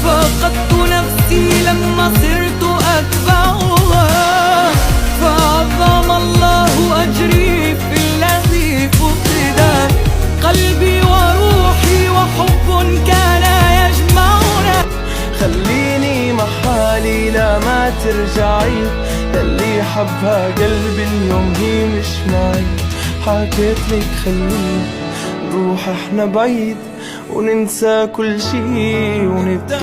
فقدت نفسي لما صرت أتبعها، فعظم الله أجري في الذي فقد. قلبي وروحي وحب كان يجمعنا. خليني مع حالي لا ما ترجعي، ياللي حبها قلبي اليوم هي مش معي. حكيت لك خلينا نروح احنا بعيد وننسى كل شي ونبدأ